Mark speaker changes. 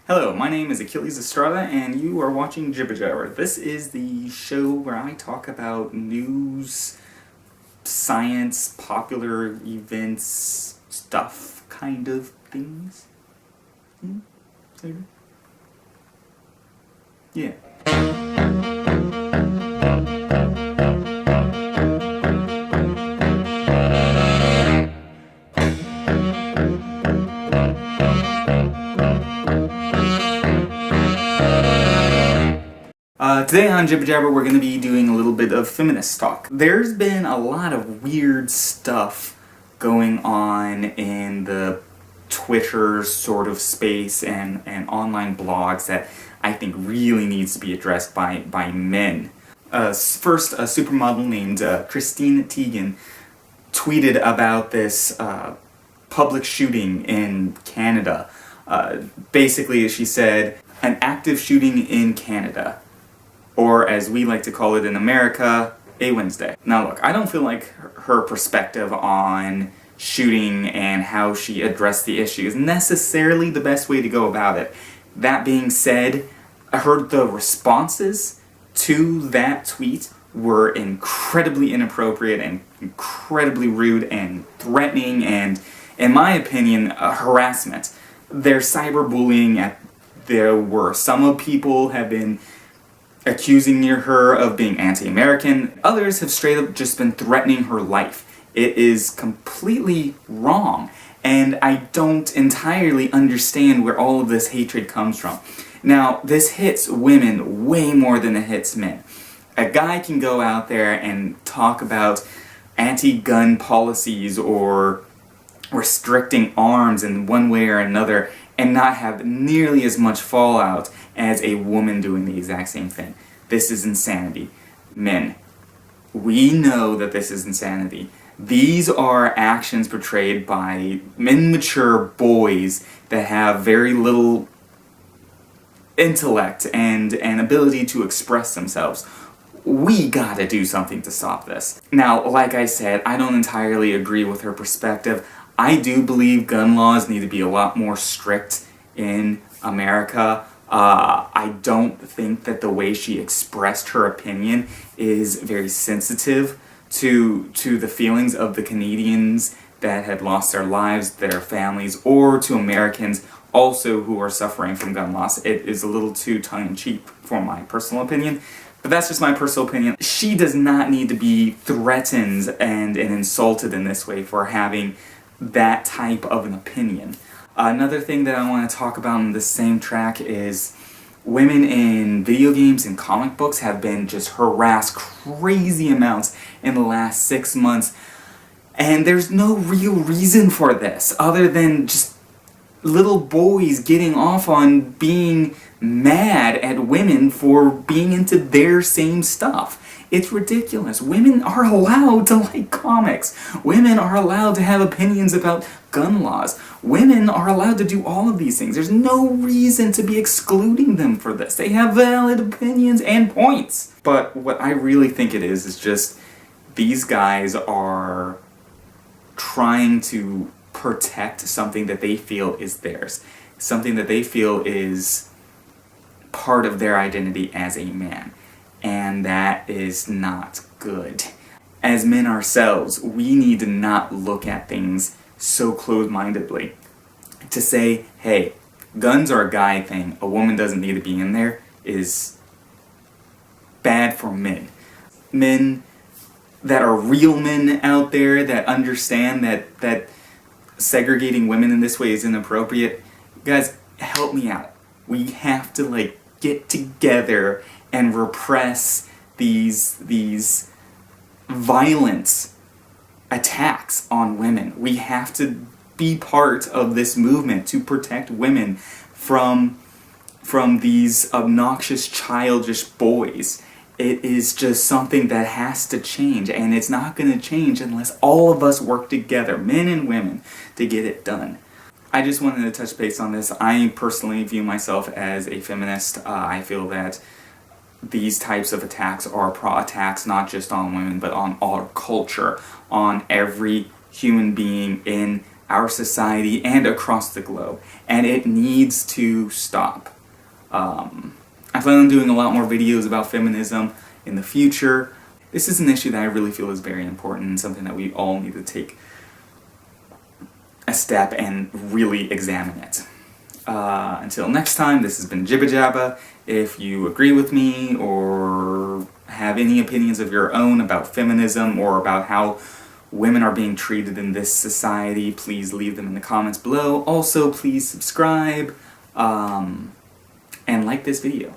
Speaker 1: Hello, my name is Achilles Estrada, and you are watching Jibber Jabber. This is the show where I talk about news, science, popular events, stuff, kind of things. Maybe? Yeah. Today on Jibber Jabber we're going to be doing a little bit of feminist talk. There's been a lot of weird stuff going on in the Twitter sort of space and online blogs that I think really needs to be addressed by men. First, a supermodel named Christine Teigen tweeted about this public shooting in Canada. Basically, she said, an active shooting in Canada. Or, as we like to call it in America, a Wednesday. Now look, I don't feel like her perspective on shooting and how she addressed the issue is necessarily the best way to go about it. That being said, I heard the responses to that tweet were incredibly inappropriate and incredibly rude and threatening and, in my opinion, harassment. There's cyberbullying. There were some people have been accusing her of being anti-American. Others have straight up just been threatening her life. It is completely wrong, and I don't entirely understand where all of this hatred comes from. Now, this hits women way more than it hits men. A guy can go out there and talk about anti-gun policies or restricting arms in one way or another and not have nearly as much fallout as a woman doing the exact same thing. This is insanity. Men, we know that this is insanity. These are actions portrayed by immature boys that have very little intellect and ability to express themselves. We gotta do something to stop this. Now, like I said, I don't entirely agree with her perspective. I do believe gun laws need to be a lot more strict in America. I don't think that the way she expressed her opinion is very sensitive to the feelings of the Canadians that had lost their lives, their families, or to Americans also who are suffering from gun loss. It is a little too tongue-in-cheek for my personal opinion. But that's just my personal opinion. She does not need to be threatened and insulted in this way for having that type of an opinion. Another thing that I want to talk about in this same track is women in video games and comic books have been just harassed crazy amounts in the last 6 months. And there's no real reason for this other than just little boys getting off on being mad at women for being into their same stuff. It's ridiculous. Women are allowed to like comics. Women are allowed to have opinions about gun laws. Women are allowed to do all of these things. There's no reason to be excluding them for this. They have valid opinions and points. But what I really think it is just these guys are trying to protect something that they feel is theirs. Something that they feel is part of their identity as a man. And that is not good. As men ourselves, we need to not look at things so closed-mindedly. To say, hey, guns are a guy thing, a woman doesn't need to be in there, is bad for men. Men that are real men out there that understand that segregating women in this way is inappropriate, guys, help me out. We have to get together and repress these violent attacks on women. We have to be part of this movement to protect women from these obnoxious, childish boys. It is just something that has to change, and it's not going to change unless all of us work together, men and women, to get it done. I just wanted to touch base on this. I personally view myself as a feminist. I feel that these types of attacks are attacks not just on women, but on our culture, on every human being in our society and across the globe, and it needs to stop. I plan on doing a lot more videos about feminism in the future. This is an issue that I really feel is very important and something that we all need to take a step and really examine it. Until next time, this has been Jibba Jabba. If you agree with me or have any opinions of your own about feminism or about how women are being treated in this society, please leave them in the comments below. Also, please subscribe and like this video.